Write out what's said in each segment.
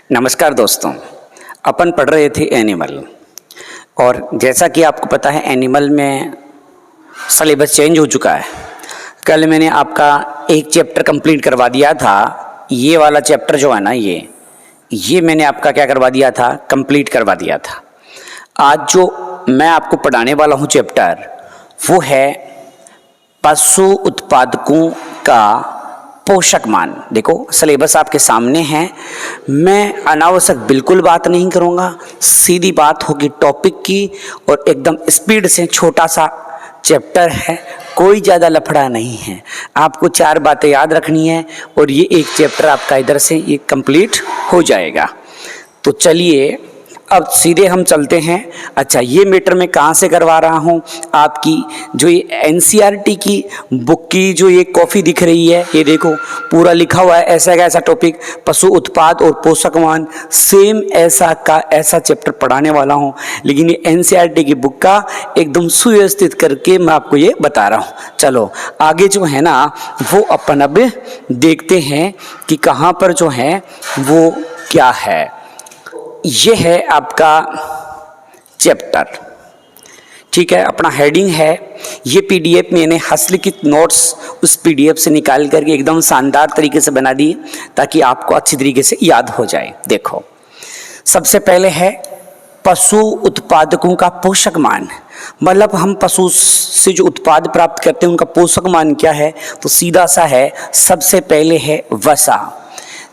नमस्कार दोस्तों, अपन पढ़ रहे थे एनिमल। और जैसा कि आपको पता है एनिमल में सिलेबस चेंज हो चुका है। कल मैंने आपका एक चैप्टर कंप्लीट करवा दिया था। ये वाला चैप्टर जो है ना, ये मैंने आपका क्या करवा दिया था, कंप्लीट करवा दिया था। आज जो मैं आपको पढ़ाने वाला हूँ चैप्टर, वो है पशु उत्पादकों का पोषक मान। देखो सिलेबस आपके सामने है। मैं अनावश्यक बिल्कुल बात नहीं करूँगा, सीधी बात होगी टॉपिक की और एकदम स्पीड से। छोटा सा चैप्टर है, कोई ज़्यादा लफड़ा नहीं है। आपको 4 बातें याद रखनी है और ये एक चैप्टर आपका इधर से ये कंप्लीट हो जाएगा। तो चलिए अब सीधे हम चलते हैं। अच्छा, ये मैटर मैं कहाँ से करवा रहा हूँ, आपकी जो ये एनसीईआरटी की बुक की जो ये कॉपी दिख रही है, ये देखो पूरा लिखा हुआ है ऐसा का ऐसा टॉपिक, पशु उत्पाद और पोषक मान। सेम ऐसा का ऐसा चैप्टर पढ़ाने वाला हूँ, लेकिन ये एनसीईआरटी की बुक का एकदम सुव्यवस्थित करके मैं आपको ये बता रहा हूँ। चलो आगे जो है ना, वो अपन अब देखते हैं कि कहाँ पर जो है वो क्या है। ये है आपका चैप्टर, ठीक है। अपना हेडिंग है, ये पीडीएफ मैंने हस्तलिखित नोट्स उस पीडीएफ से निकाल करके एकदम शानदार तरीके से बना दी ताकि आपको अच्छी तरीके से याद हो जाए। देखो सबसे पहले है पशु उत्पादकों का पोषक मान। मतलब हम पशु से जो उत्पाद प्राप्त करते हैं उनका पोषक मान क्या है, तो सीधा सा है। सबसे पहले है वसा।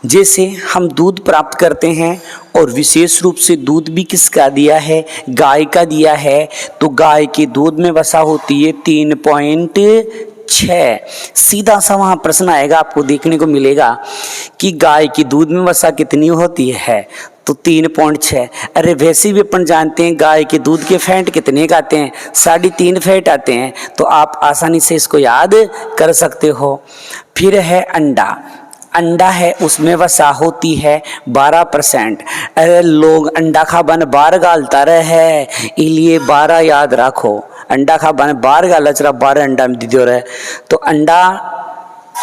जैसे हम दूध प्राप्त करते हैं और विशेष रूप से दूध भी किसका दिया है, गाय का दिया है, तो गाय के दूध में वसा होती है 3.6। सीधा सा वहाँ प्रश्न आएगा, आपको देखने को मिलेगा कि गाय के दूध में वसा कितनी होती है, तो 3.6। अरे वैसे भी अपन जानते हैं गाय के दूध के फैट कितने का आते हैं, 3.5 फैट आते हैं। तो आप आसानी से इसको याद कर सकते हो। फिर है अंडा। अंडा है, उसमें वसा होती है 12%। अरे लोग अंडा खा बन बार गालता रहे, इसलिए 12 याद रखो। अंडा खा बन बार गाल 12 अंडा में दीदी रहे, तो अंडा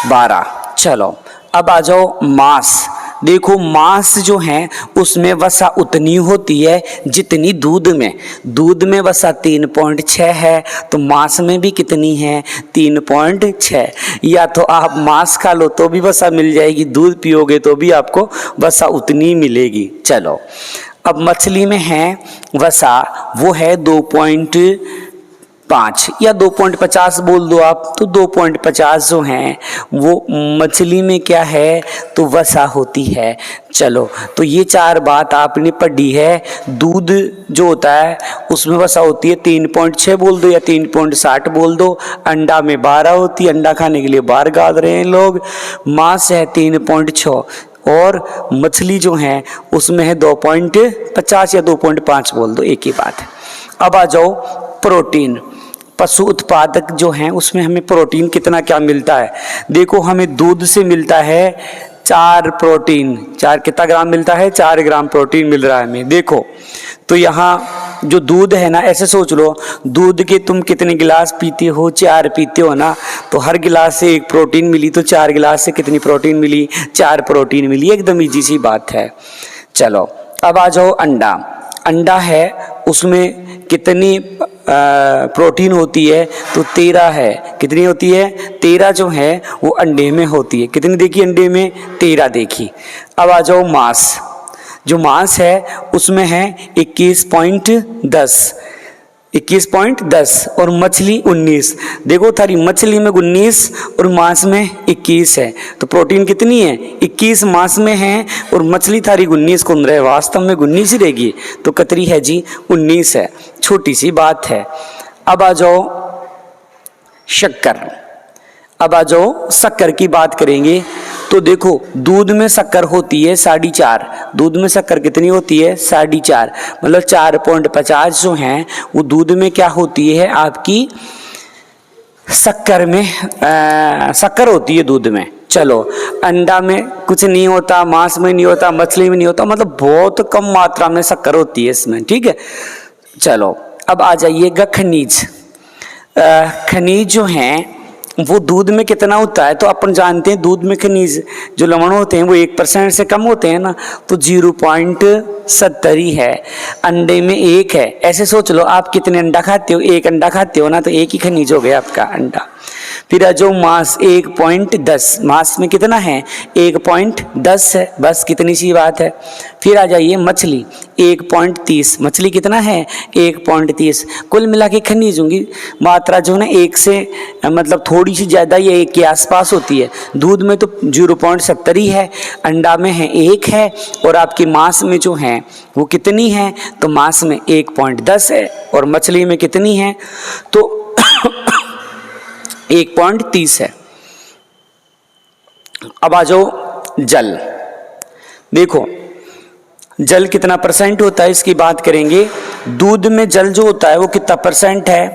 12। चलो अब आ जाओ मांस। देखो मांस जो है उसमें वसा उतनी होती है जितनी दूध में वसा 3.6 है, तो मांस में भी कितनी है 3.6। या तो आप मांस खा लो तो भी वसा मिल जाएगी, दूध पियोगे तो भी आपको वसा उतनी मिलेगी। चलो अब मछली में है वसा, वो है 2.5 या 2.50 बोल दो आप, तो 2.50 जो है वो मछली में क्या है, तो वसा होती है। चलो तो ये 4 बात आपने पढ़ी है। दूध जो होता है उसमें वसा होती है 3.6 बोल दो या 3.60 बोल दो। अंडा में 12 होती है, अंडा खाने के लिए 12 गाल रहे हैं लोग। मांस है 3.6 और मछली जो है उसमें है 2.50 या 2.5 बोल दो, एक ही बात है। अब आ जाओ प्रोटीन। पशु उत्पादक जो हैं उसमें हमें प्रोटीन कितना क्या मिलता है। देखो हमें दूध से मिलता है 4 प्रोटीन। 4 कितना ग्राम मिलता है, 4 ग्राम प्रोटीन मिल रहा है हमें। देखो तो यहाँ जो दूध है ना, ऐसे सोच लो दूध के तुम कितने गिलास पीते हो, 4 पीते हो ना, तो हर गिलास से 1 प्रोटीन मिली, तो 4 गिलास से कितनी प्रोटीन मिली, 4 प्रोटीन मिली। एकदम इजी सी बात है। चलो अब आ जाओ अंडा। अंडा है, उसमें कितनी प्रोटीन होती है, तो 13 है। कितनी होती है, 13 जो है वो अंडे में होती है। कितनी देखी अंडे में, 13 देखी। अब आ जाओ मांस। जो मांस है उसमें है 21.10 और मछली 19। देखो थारी मछली में 19 और मांस में 21 है, तो प्रोटीन कितनी है, 21 मांस में है और मछली थारी 19 कौन रहे, वास्तव में 19 ही रहेगी, तो कतरी है जी 19 है। छोटी सी बात है। अब आ जाओ शक्कर। अब आ जाओ शक्कर की बात करेंगे, तो देखो दूध में शक्कर होती है 4.5। दूध में शक्कर कितनी होती है, 4.5। मतलब 4.50 जो हैं वो दूध में क्या होती है, आपकी शक्कर में शक्कर होती है दूध में। चलो अंडा में कुछ नहीं होता, मांस में नहीं होता, मछली में नहीं होता, मतलब बहुत कम मात्रा में शक्कर होती है इसमें, ठीक है। चलो अब आ जाइएगा खनिज। खनिज जो हैं वो दूध में कितना होता है, तो अपन जानते हैं दूध में खनिज जो लवण होते हैं वो 1% से कम होते हैं ना, तो 0.70 ही है। अंडे में 1 है, ऐसे सोच लो आप कितने अंडा खाते हो, 1 अंडा खाते हो ना, तो 1 ही खनिज हो गया आपका अंडा। फिर आ जाओ मास 1.10, मास में कितना है 1.10 है, बस कितनी सी बात है। फिर आ जाइए मछली 1.30, मछली कितना है 1.30। कुल मिला के खनिज होंगी मात्रा जो है ना 1 से मतलब थोड़ी सी ज़्यादा या 1 के आसपास होती है। दूध में तो 0.70 ही है, अंडा में है 1 है, और आपकी मांस में जो है वो कितनी है, तो मांस में 1.10 है, और मछली में कितनी है तो 1.30 है। अब आ जाओ जल, देखो जल कितना परसेंट होता है इसकी बात करेंगे। दूध में जल जो होता है वो कितना परसेंट है,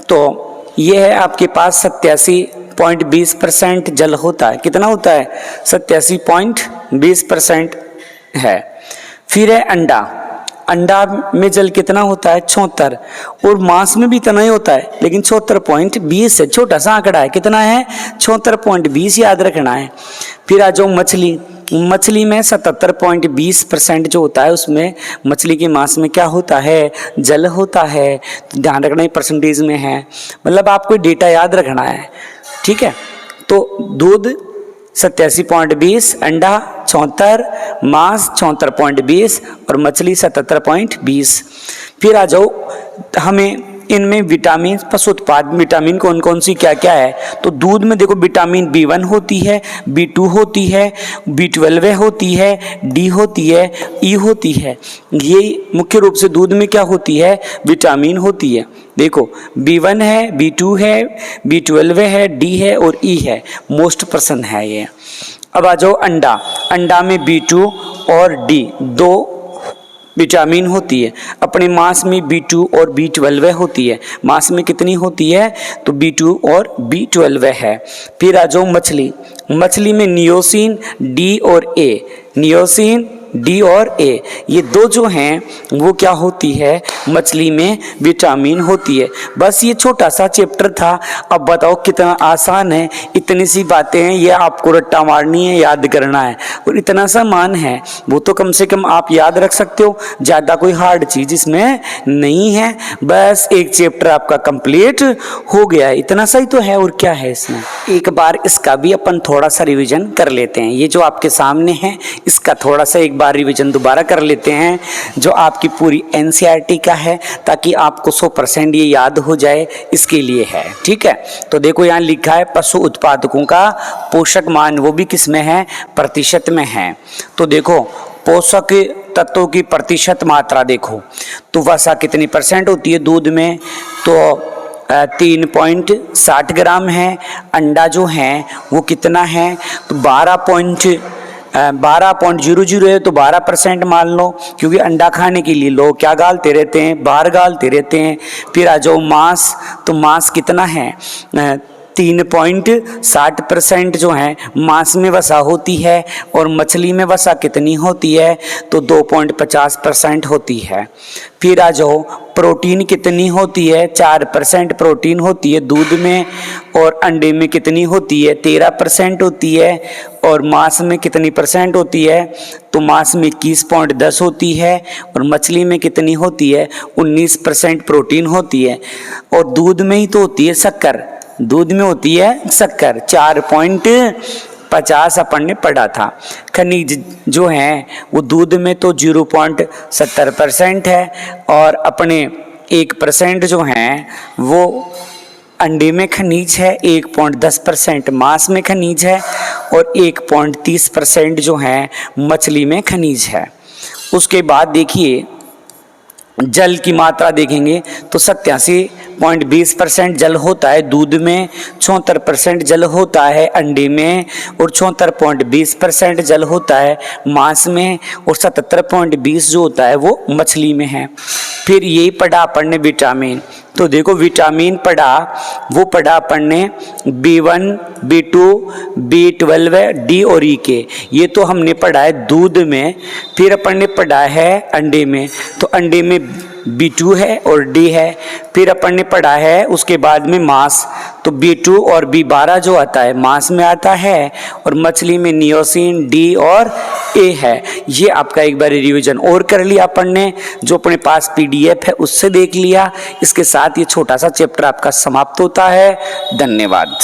तो ये है आपके पास 87.20% जल होता है। कितना होता है 87.20% है। फिर है अंडा, अंडा में जल कितना होता है 76, और मांस में भी इतना ही होता है, लेकिन 76.20 है, छोटा सा आंकड़ा है, कितना है 76.20 याद रखना है। फिर आ जाओ मछली, मछली में 77.20% जो होता है उसमें मछली के मांस में क्या होता है जल होता है, ध्यान रखना ही परसेंटेज में है, मतलब आपको डेटा याद रखना है, ठीक है। तो दूध 87.20, अंडा 76, मांस 76.20 और मछली 77.20। फिर आ जाओ हमें इनमें विटामिन, पशु उत्पाद विटामिन कौन कौन सी क्या क्या है, तो दूध में देखो विटामिन B1 होती है, B2 होती है, B12 होती है, D होती है, E होती है। ये मुख्य रूप से दूध में क्या होती है विटामिन होती है। देखो B1 है, B2 है, B12 है, D है और E है, मोस्ट पर्सन है ये। अब आ जाओ अंडा, अंडा में B2 और D 2 विटामिन होती है। अपने मांस में B2 और B12 होती है, मांस में कितनी होती है तो B2 और B12 है। फिर आ जाओ मछली, मछली में नियोसिन D और A, नियोसिन D और A, ये 2 जो हैं वो क्या होती है मछली में विटामिन होती है। बस ये छोटा सा चैप्टर था। अब बताओ कितना आसान है, इतनी सी बातें हैं, ये आपको रट्टा मारनी है, याद करना है, और इतना सा मान है वो तो कम से कम आप याद रख सकते हो, ज़्यादा कोई हार्ड चीज़ इसमें नहीं है। बस एक चैप्टर आपका कंप्लीट हो गया है, इतना सा ही तो है, और क्या है इसमें। एक बार इसका भी अपन थोड़ा सा रिविजन कर लेते हैं। ये जो आपके सामने है इसका थोड़ा सा एक बार रिवीजन दोबारा कर लेते हैं, जो आपकी पूरी एनसीईआरटी का है, ताकि आपको 100% ये याद हो जाए, इसके लिए है, ठीक है। तो देखो यहाँ लिखा है पशु उत्पादकों का पोषक मान, वो भी किस में है प्रतिशत में है। तो देखो पोषक तत्वों की प्रतिशत मात्रा देखो, तो वसा कितनी परसेंट होती है दूध में, तो 3.60 ग्राम है। अंडा जो है वो कितना है तो 12.00 है, तो 12% मान लो, क्योंकि अंडा खाने के लिए लोग क्या गालते रहते हैं बाहर गालते रहते हैं। फिर आ जाओ मांस, तो मांस कितना है 3.60% जो है मांस में वसा होती है, और मछली में वसा कितनी होती है तो 2.50% होती है। फिर आ जाओ प्रोटीन कितनी होती है 4% प्रोटीन होती है दूध में, और अंडे में कितनी होती है 13% होती है, और मांस में कितनी परसेंट होती है तो मांस में 21.10 होती है, और मछली में कितनी होती है 19% प्रोटीन होती है। और दूध में ही तो होती है शक्कर, दूध में होती है शक्कर 4.50 अपन ने पढ़ा था। खनिज जो है वो दूध में तो 0.70% है, और अपने 1% जो है वो अंडे में खनिज है, 1.10% मांस में खनिज है, और 1.30% जो है मछली में खनिज है। उसके बाद देखिए जल की मात्रा देखेंगे तो 87.20% जल होता है दूध में, 76% जल होता है अंडे में, और 76.20% जल होता है मांस में, और 77.20 जो होता है वो मछली में है। फिर यही पढ़ा अपन ने विटामिन, तो देखो विटामिन पढ़ा, वो पढ़ा अपन ने B1, B2, B12, D और E के, ये तो हमने पढ़ा है दूध में। फिर अपन ने पढ़ा है अंडे में, तो अंडे में B2 है और D है। फिर अपन ने पढ़ा है उसके बाद में मांस, तो B2 और B12 जो आता है मांस में आता है, और मछली में नियोसिन D और A है। ये आपका एक बार रिवीजन और कर लिया अपन ने, जो अपने पास PDF है उससे देख लिया। इसके साथ ये छोटा सा चैप्टर आपका समाप्त होता है। धन्यवाद।